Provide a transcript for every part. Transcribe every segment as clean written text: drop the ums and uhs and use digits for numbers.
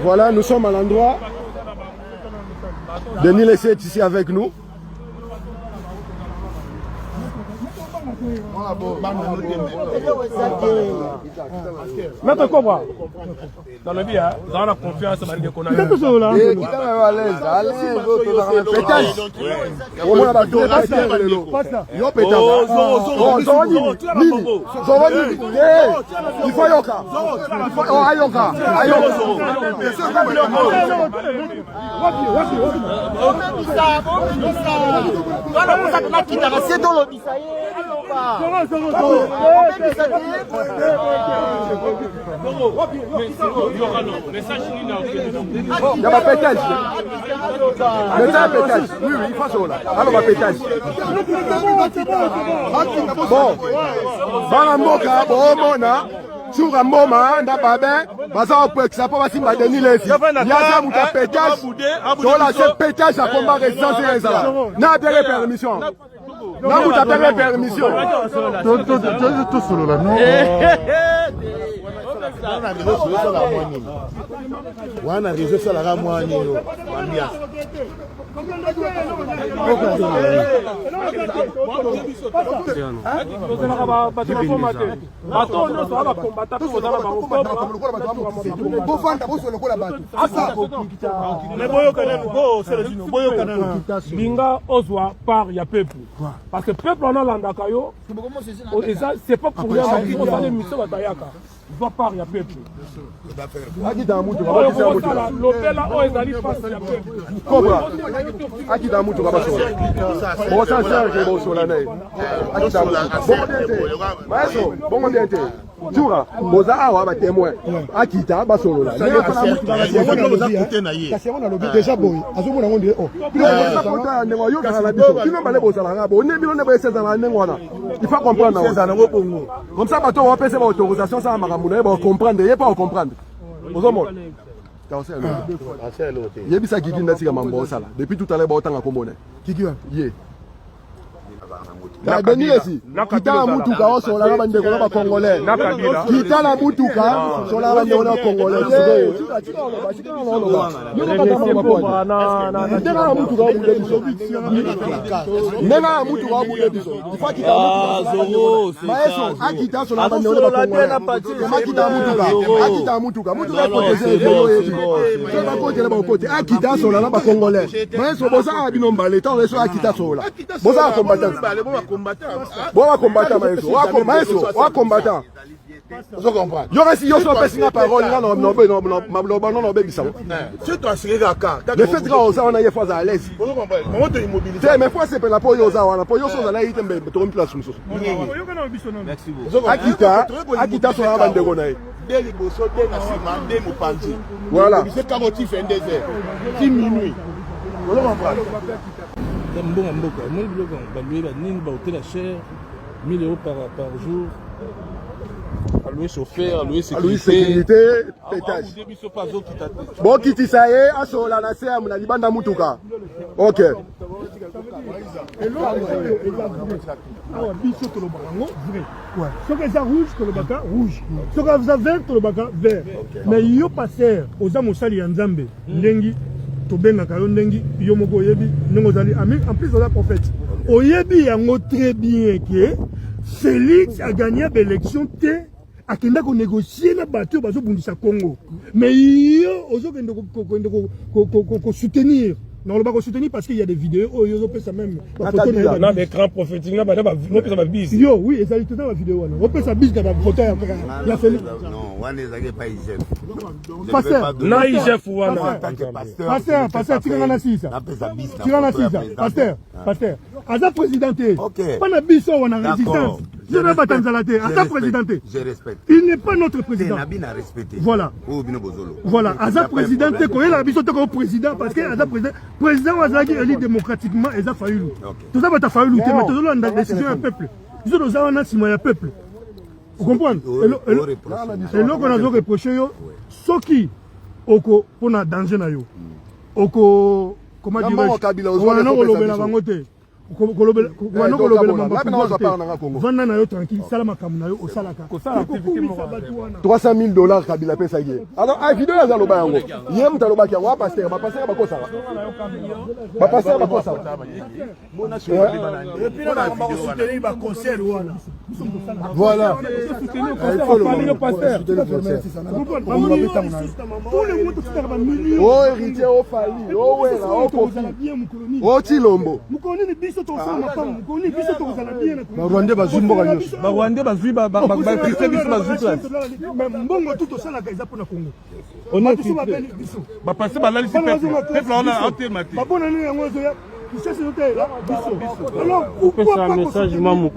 Voilà, nous sommes à l'endroit. Denis Lessé est ici avec nous. Maître Cobra, dans le bien, dans la confiance, qu'on a il y a ma pétage. Oui, il faut ça. Alors ma pétage. Bon, dans la moka, bon, mona. Sur un moment, n'a pas bien, baza au peu que ça peut passer ma Denis Lessé. Il y a ça où ta pétage, sur la seule pétage à combat résidence et ça. N'a bien permission. N'a vous t'appelez permission. Tout solo là, non. On a réseau sur la moine. Binga Ozwa par ya peuple. Parce que peuple on a l'andakayo. C'est pas pour les missions batayaka. Il doit par ya peuple. L'opéra o ezali face ya peuple. Cobra. Aki da mutu baba sola. Bon ça c'est bon sola nei. Aki da maestro, bon dente. Jura, boza awa ba témoin. Aki da ba solo là. Déjà boy. Azomo na ngonde oh. Pilo konta nengo yo kana la biso. Pilo bale boza la ngabo. Ne bilo ne ba esa za nengo wana. Il faut comprendre na ngo pongo. Comme ça bato on pèse ba autorisation ça makambo na ba comprendre, il pas comprendre. Ozomo. Yebisa Kiki Ndatika Mambo Sala. Depuis tout à l'heure, Bautanga Komone. Kiki, yé. Denis Lessé, Kita la Mutuka, sur la bande de Congolais. Kita la Mutuka, sur la bande de Congolais. Combattant, combattant. Vous comprenez? Il y aura si on peut la parole, le fait que on a fois à l'aise. Mais fois c'est la poyo za, la poyo so la yite mbe to place muso. Merci beaucoup. Akita so la bande gona. Deli boso te na sima de mo panzi. Voilà. C'est carotif en désert. 10 minutes. Vous comprenez? Mbonga mboka, moi le bloc on va lui la nine ba hôtel la cher 1000 € par jour. Alloué chauffeur, alloué sécurité, pétage. Bon kiti ça est, asola na se amuna libanda mutuka. OK. awa biso tolobaka ngo vrai. Soki eza rouge tolobaka rouge. Soki eza vert tolobaka vert. Mais yo passer oza mosali ya Nzambe ndengi tobengaka yo ndengi yo moko oyebi ndenge ozali en plus oza prophète. Oyebi yango très bien que Félix a gagné l'élection te akenda ko négocier na bato bazo bundisa Congo. Mais yo ozokende ko soutenir. Non, on va soutenir parce qu'il y a des vidéos. Oh, ils ont fait ça même. Non, l'écran prophétique, là, madame, on peut ça bise. Yo, oui, ils ont tout dans la vidéo. On peut ça bise dans la photo. Il a fait. Non, on n'est pas IGF. Pasteur. Non, IGF ou Pasteur, tu vas ici ça. Tu vas ici ça. Pasteur. Aza présidenté. Pas na biso on a résistance. Je ne vais pas t'enzalater. Aza présidenté. Je respecte. Il n'est pas notre président. Voilà. Voilà. Aza présidenté quand il a biso comme président parce que Aza président Azaki élu démocratiquement Aza Fayoulou. Tout ça va ta Fayoulou. Mais tout le monde a décision du peuple. Ils ont besoin d'un ciment du peuple. Vous comprenez? Et là qu'on a reproché yo, soki oko pona danger na yo. Oko comment dire? On a non le la bangote. vanda na yo tranquille sala makambo na yo osalaka 300 000 $ Kabila pesa ye alors a vidéo ya loba yango ye muta loba yango pasteur ba pasteur ba kosa ba pasteur ba kosa voilà oh héritier au Fali oh wera oh Kofi oh Chilombo Barwande bazwi mboka nyonso Barwande bazwi ba Christian biso bazwi place mbongo tout osalaka eza mpona Congo on a ba passer balali si peuple on a automatique babona nini yango ezoya alors pourquoi pas un message ensemble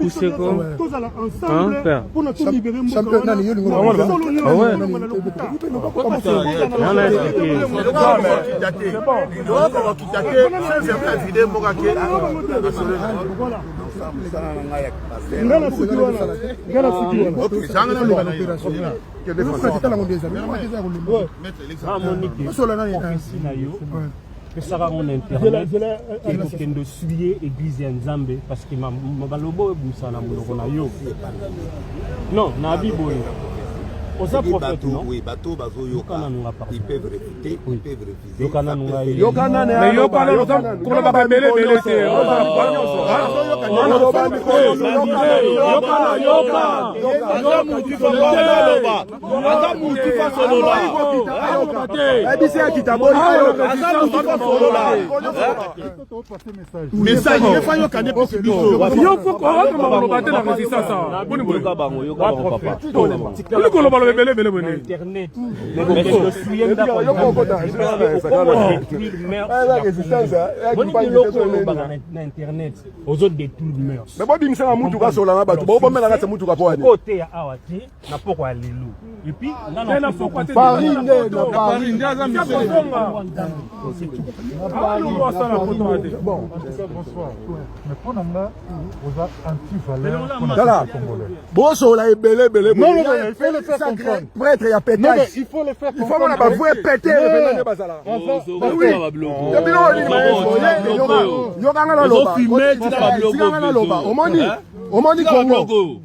pour nous libérer pesaka on internet ekokende suye église ya Nzambe parce que mabalobo ebimisa na monoko na yo non na biboye oza prophète non oui bateau bazo yoka ils peuvent réfuter ils peuvent refuser yokana nunga yokana mais yokana kola ba belé te message efanyo kane pour yo faut ko ba te la résistance boni boni yoka papa ko lo ba lo belé boni internet na internet aux autres détruire mœurs mais bon bimisa mutu ka sola na batu bo bomela ka mutu ka poani côté ya awati na poko ya lelu et puis na poko te Paris na Paris ndaza misele bon bonsoir mais pour nanga oza voilà bon sola ebele belé non il faut le faire comprendre prêtre ya pétage non mais il faut le faire comprendre il faut ba vouer péter le bazala oui yokanga na loba omoni Congo